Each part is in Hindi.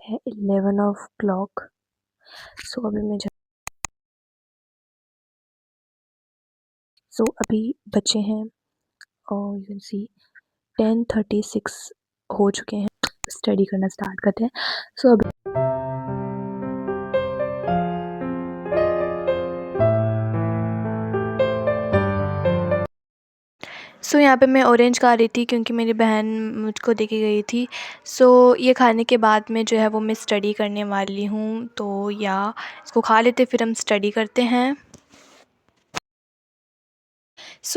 है 11 ऑफ क्लॉक। सो अभी मैं अभी बच्चे हैं और यू कैन सी 10:36 हो चुके हैं। स्टडी करना स्टार्ट करते हैं। सो अभी यहाँ पे मैं ऑरेंज खा रही थी क्योंकि मेरी बहन मुझको दे के गई थी। ये खाने के बाद में जो है वो मैं स्टडी करने वाली हूँ। तो इसको खा लेते फिर हम स्टडी करते हैं।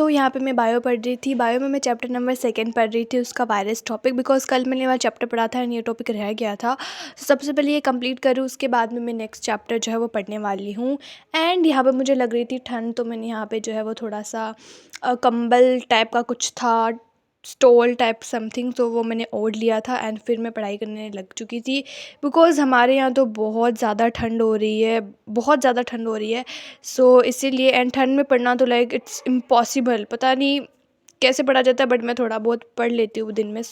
यहाँ पे मैं बायो पढ़ रही थी। बायो में मैं चैप्टर नंबर 2 पढ़ रही थी, उसका वायरस टॉपिक, बिकॉज़ कल मैंने वह चैप्टर पढ़ा था एंड ये टॉपिक रह गया था। सबसे पहले ये कंप्लीट करूँ, उसके बाद में मैं नेक्स्ट चैप्टर जो है वो पढ़ने वाली हूँ। एंड यहाँ पे मुझे लग रही थी ठंड, तो मैंने यहाँ पे जो है वो थोड़ा सा कंबल टाइप का कुछ था, स्टोल टाइप समथिंग, तो वो मैंने ओढ़ लिया था एंड फिर मैं पढ़ाई करने लग चुकी थी। बिकॉज़ हमारे यहाँ तो बहुत ज़्यादा ठंड हो रही है, बहुत ज़्यादा ठंड हो रही है। इसीलिए एंड ठंड में पढ़ना तो लाइक इट्स इम्पॉसिबल, पता नहीं कैसे पढ़ा जाता है, बट मैं थोड़ा बहुत पढ़ लेती हूँ दिन में।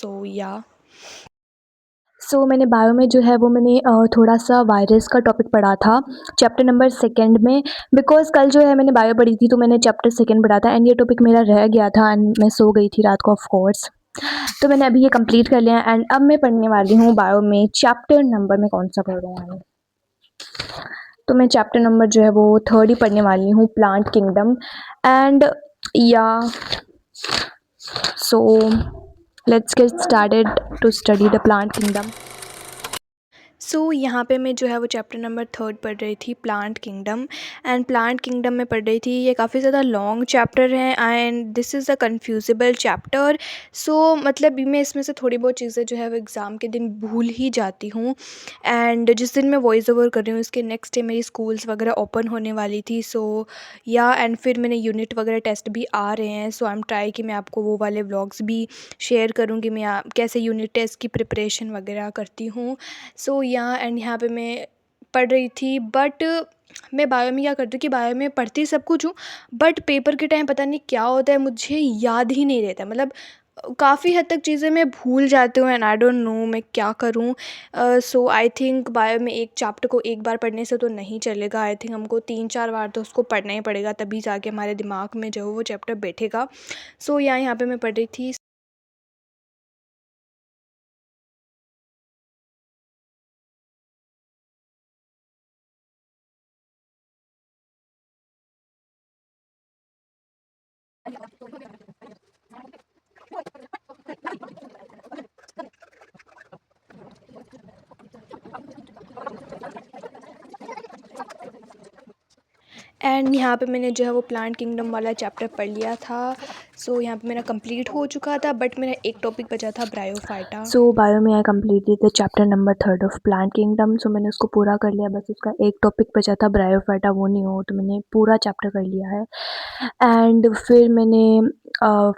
मैंने बायो में जो है वो मैंने थोड़ा सा वायरस का टॉपिक पढ़ा था चैप्टर नंबर 2 में। बिकॉज़ कल जो है मैंने बायो पढ़ी थी, तो मैंने चैप्टर 2 पढ़ा था एंड ये टॉपिक मेरा रह गया था एंड मैं सो गई थी रात को ऑफ कोर्स। तो मैंने अभी ये कंप्लीट कर लिया एंड अब मैं पढ़ने वाली हूँ बायो में चैप्टर नंबर, मैं कौन सा पढ़ रहा हूँ, तो मैं चैप्टर नंबर जो है वो 3 ही पढ़ने वाली हूँ, प्लांट किंगडम। एंड या so let's get started to study the plant kingdom. यहाँ पे मैं जो है वो चैप्टर नंबर 3 पढ़ रही थी, plant kingdom. And plant kingdom में पढ़ रही थी, ये काफ़ी ज़्यादा लॉन्ग चैप्टर है and this is a confusable chapter. मतलब मैं इसमें से थोड़ी बहुत चीज़ें जो है वो एग्ज़ाम के दिन भूल ही जाती हूँ। एंड जिस दिन मैं वॉइस ओवर कर रही हूँ, इसके नेक्स्ट डे मेरी स्कूल्स वगैरह ओपन होने वाली थी। एंड फिर मैंने यूनिट वगैरह टेस्ट भी आ रहे हैं। आई एम ट्राई कि मैं आपको वो वाले व्लॉग्स भी शेयर करूँ कि मैं कैसे यूनिट टेस्ट की प्रिपरेशन वगैरह करती हूँ। यहाँ पे मैं पढ़ रही थी, बट मैं बायो में क्या करती हूँ कि बायो में पढ़ती सब कुछ हूँ, बट पेपर के टाइम पता नहीं क्या होता है, मुझे याद ही नहीं रहता। मतलब काफ़ी हद तक चीज़ें मैं भूल जाती हूँ एंड आई डोंट नो मैं क्या करूँ। आई थिंक बायो में एक चैप्टर को एक बार पढ़ने से तो नहीं चलेगा। आई थिंक हमको 3-4 बार तो उसको पढ़ना ही पड़ेगा, तभी जाके हमारे दिमाग में जो है वो चैप्टर बैठेगा। यहाँ पे मैं पढ़ रही थी। एंड यहाँ पे मैंने जो है वो प्लांट किंगडम वाला चैप्टर पढ़ लिया था। यहाँ पे मेरा कंप्लीट हो चुका था, बट मेरा एक टॉपिक बचा था, ब्रायोफाइटा। बायो में I completed the chapter number 3 of plant kingdom. मैंने उसको पूरा कर लिया, बस उसका एक टॉपिक बचा था ब्रायोफाइटा, वो नहीं हो तो मैंने पूरा चैप्टर कर लिया है। एंड फिर मैंने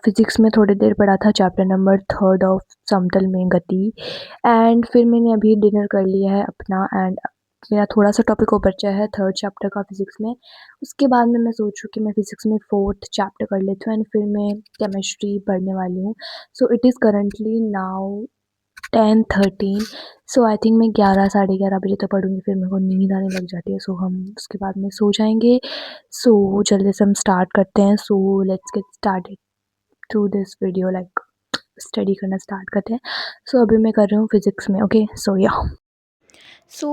फिज़िक्स में थोड़ी देर पढ़ा था चैप्टर नंबर 3 ऑफ समतल में गति। एंड फिर मैंने अभी डिनर कर लिया है अपना एंड मेरा थोड़ा सा टॉपिक और बचा है 3rd चैप्टर का फिज़िक्स में। उसके बाद में मैं सोच रही हूँ कि मैं फ़िज़िक्स में 4th चैप्टर कर लेती हूँ एंड फिर मैं केमिस्ट्री पढ़ने वाली हूँ। It is currently now 10:13। I think मैं 11 साढ़े 11 बजे तक पढ़ूँगी, फिर मेरे को नींद आने लग जाती है। हम उसके बाद में सो जाएँगे। जल्दी से हम स्टार्ट करते हैं। Let's get started to this video, like study करना स्टार्ट करते हैं। अभी मैं कर रही हूँ फ़िज़िक्स में। ओके,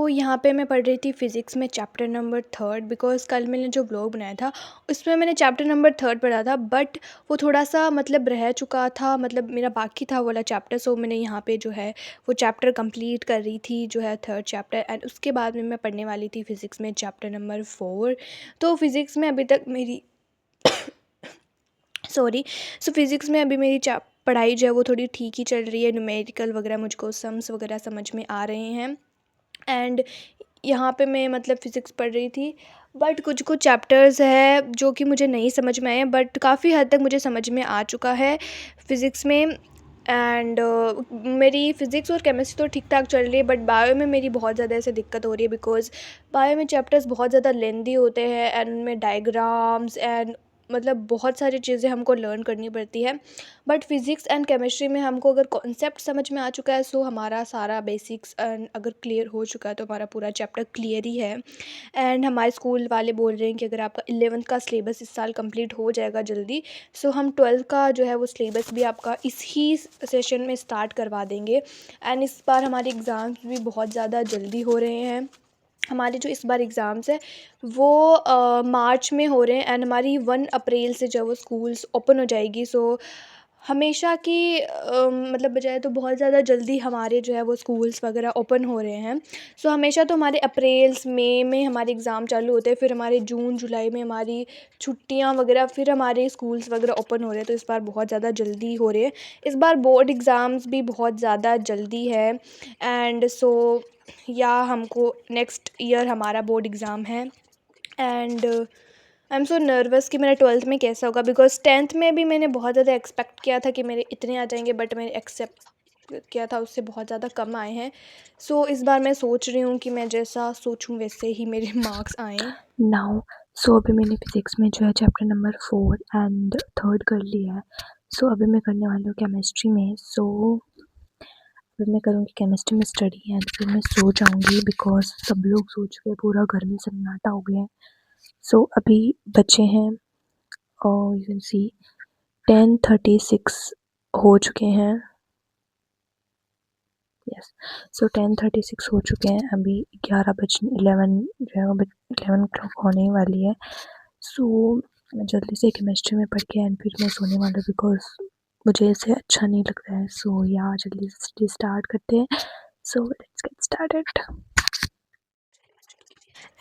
यहाँ पे मैं पढ़ रही थी फ़िज़िक्स में चैप्टर नंबर 3, बिकॉज़ कल मैंने जो व्लॉग बनाया था उसमें मैंने चैप्टर नंबर 3 पढ़ा था, बट वो थोड़ा सा मतलब रह चुका था, मतलब मेरा बाकी था वो वाला चैप्टर। मैंने यहाँ पे जो है वो चैप्टर कंप्लीट कर रही थी, जो है 3rd चैप्टर। एंड उसके बाद में मैं पढ़ने वाली थी फ़िज़िक्स में चैप्टर नंबर 4। फ़िज़िक्स में अभी तक मेरी फ़िज़िक्स में अभी मेरी पढ़ाई जो है वो थोड़ी ठीक ही चल रही है। न्यूमेरिकल वगैरह मुझको सम्स वगैरह समझ में आ रहे हैं। एंड यहाँ पे मैं मतलब फ़िज़िक्स पढ़ रही थी, बट कुछ कुछ चैप्टर्स है जो कि मुझे नहीं समझ में आए, बट काफ़ी हद तक मुझे समझ में आ चुका है फ़िज़िक्स में। एंड मेरी फ़िज़िक्स और केमिस्ट्री तो ठीक ठाक चल रही है, बट बायो में मेरी बहुत ज़्यादा ऐसे दिक्कत हो रही है, बिकॉज़ बायो में चैप्टर्स बहुत ज़्यादा लेंदी होते हैं एंड उनमें डायग्राम्स एंड मतलब बहुत सारी चीज़ें हमको लर्न करनी पड़ती है। बट फिज़िक्स एंड केमिस्ट्री में हमको अगर कॉन्सेप्ट समझ में आ चुका है, सो हमारा सारा बेसिक्स एंड अगर क्लियर हो चुका है तो हमारा पूरा चैप्टर क्लियर ही है। एंड हमारे स्कूल वाले बोल रहे हैं कि अगर आपका 11th का सिलेबस इस साल कंप्लीट हो जाएगा जल्दी, सो हम 12th का जो है वो सिलेबस भी आपका इस ही सेशन में स्टार्ट करवा देंगे। एंड इस बार हमारे एग्ज़ाम्स भी बहुत ज़्यादा जल्दी हो रहे हैं। हमारे जो इस बार एग्ज़ाम्स हैं वो मार्च में हो रहे हैं एंड हमारी 1 अप्रैल से जो है वो स्कूल्स ओपन हो जाएगी। सो हमेशा की मतलब बजाय तो बहुत ज़्यादा जल्दी हमारे जो है वो स्कूल्स वगैरह ओपन हो रहे हैं। सो हमेशा तो हमारे अप्रैल्स मई में हमारे एग्ज़ाम चालू होते हैं, फिर हमारे जून जुलाई में हमारी छुट्टियां वगैरह, फिर हमारे स्कूल्स वगैरह ओपन हो रहे हैं। तो इस बार बहुत ज़्यादा जल्दी हो रहे हैं। इस बार बोर्ड एग्ज़ाम्स भी बहुत ज़्यादा जल्दी है। एंड सो या हमको नेक्स्ट ईयर हमारा बोर्ड एग्ज़ाम है। And I am so nervous कि मेरा 12th में कैसा होगा, बिकॉज 10th में भी मैंने बहुत ज़्यादा एक्सपेक्ट किया था कि मेरे इतने आ जाएंगे, बट मैंने एक्सेप्ट किया था उससे बहुत ज़्यादा कम आए हैं। सो इस बार मैं सोच रही हूँ कि मैं जैसा सोचूं वैसे ही मेरे मार्क्स आएँ। नाउ सो अभी मैंने फिज़िक्स में जो है चैप्टर नंबर 4 एंड 3 कर लिया है। सो अभी मैं करने वाली हूँ केमिस्ट्री में। सो अभी मैं करूँगी केमिस्ट्री में स्टडी एंड फिर मैं सो जाऊँगी बिकॉज सब लोग सो चुके हैं, पूरा घर में सन्नाटा हो गया है। सो अभी बच्चे हैं और यू कैन सी 10:36 हो चुके हैं। यस, सो 10:36 हो चुके हैं। अभी 11 बज 11 जो है वो 11 o'clock होने ही वाली है। सो मैं जल्दी से केमिस्ट्री में पढ़ के एंड फिर मैं सोने वाला हूँ बिकॉज मुझे ऐसे अच्छा नहीं लग रहा है। सो या जल्दी से स्टार्ट करते हैं। सो लेट्स गेट स्टार्टेड।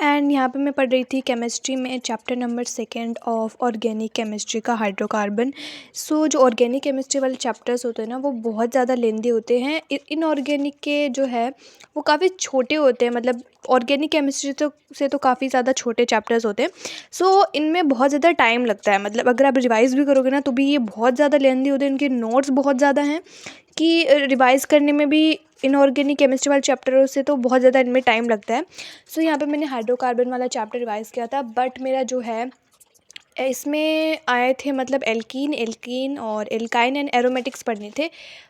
एंड यहाँ पे मैं पढ़ रही थी केमिस्ट्री में chapter number 2 of organic chemistry का हाइड्रोकार्बन। सो जो ऑर्गेनिक केमिस्ट्री वाले चैप्टर्स होते हैं ना वो बहुत ज़्यादा लेंदी होते हैं। इनऑर्गेनिक के जो है वो काफ़ी छोटे होते हैं, मतलब ऑर्गेनिक केमिस्ट्री तो काफ़ी ज़्यादा छोटे चैप्टर्स होते हैं। सो इनमें बहुत ज़्यादा टाइम लगता है, मतलब अगर आप रिवाइज़ भी करोगे ना तो भी ये बहुत ज़्यादा लेंदी होते हैं। इनके नोट्स बहुत ज़्यादा हैं कि रिवाइज़ करने में भी इनऑर्गेनिक केमिस्ट्री वाले चैप्टरों से तो बहुत ज़्यादा इनमें टाइम लगता है। सो यहाँ पे मैंने हाइड्रोकार्बन वाला चैप्टर रिवाइज़ किया था, बट मेरा जो है इसमें आए थे मतलब एल्कीन, एल्कीन और एल्काइन एंड एरोमेटिक्स पढ़ने थे।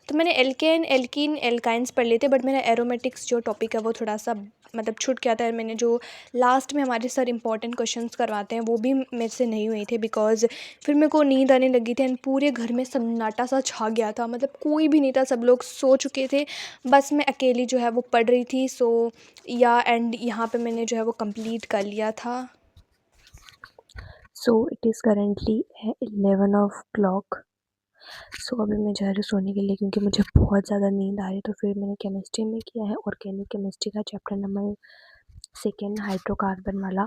तो मैंने एल्केन, एल्कीन, एल्काइंस पढ़ लिए थे, बट मेरा एरोमेटिक्स जो टॉपिक है वो थोड़ा सा मतलब छूट गया था। मैंने जो लास्ट में हमारे सर इंपॉर्टेंट क्वेश्चंस करवाते हैं वो भी मेरे से नहीं हुए थे, बिकॉज फिर मेरे को नींद आने लगी थी एंड पूरे घर में सन्नाटा सा छा गया था, मतलब कोई भी नहीं था, सब लोग सो चुके थे, बस मैं अकेली जो है वो पढ़ रही थी। सो या एंड यहाँ पे मैंने जो है वो कंप्लीट कर लिया था। So it is currently 11 o'clock। सो अभी मैं जा रही हूँ सोने के लिए क्योंकि मुझे बहुत ज़्यादा नींद आ रही है। तो फिर मैंने केमिस्ट्री में किया है ऑर्गेनिक केमिस्ट्री का चैप्टर नंबर 2 हाइड्रोकार्बन वाला।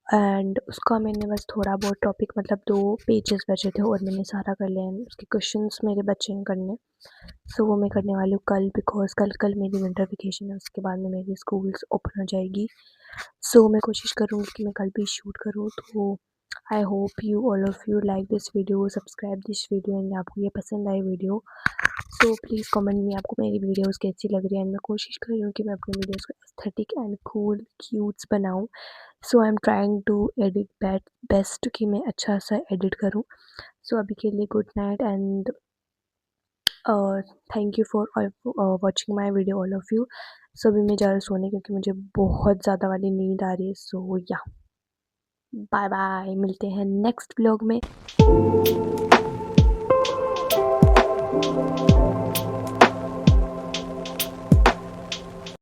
एंड उसका मैंने बस थोड़ा बहुत टॉपिक मतलब 2 पेजेस बचे थे और मैंने सारा कर लिया है। उसके क्वेश्चंस मेरे बचे हैं करने। सो वो मैं करने वाली हूँ कल बिकॉज कल मेरी विंटर वेकेशन है, उसके बाद में मेरी स्कूल्स ओपन हो जाएगी। सो मैं कोशिश करूँगी कि मैं कल भी शूट करूँ। तो I hope you all of you like this video, subscribe this video and आपको ये पसंद आई वीडियो। सो प्लीज़ कमेंट में आपको मेरी वीडियोस कैसी लग रही है। एंड मैं कोशिश कर रही हूँ कि मैं अपनी वीडियोस को एस्थेटिक एंड कूल क्यूट्स बनाऊँ। So I am trying to edit best कि मैं अच्छा सा एडिट करूँ। सो अभी के लिए good night and thank you for watching my video all of you. So अभी मैं जा रही हूँ सोने क्योंकि मुझे बहुत ज़्यादा वाली नींद आ रही है। सो या बाय बाय, मिलते हैं नेक्स्ट व्लॉग में।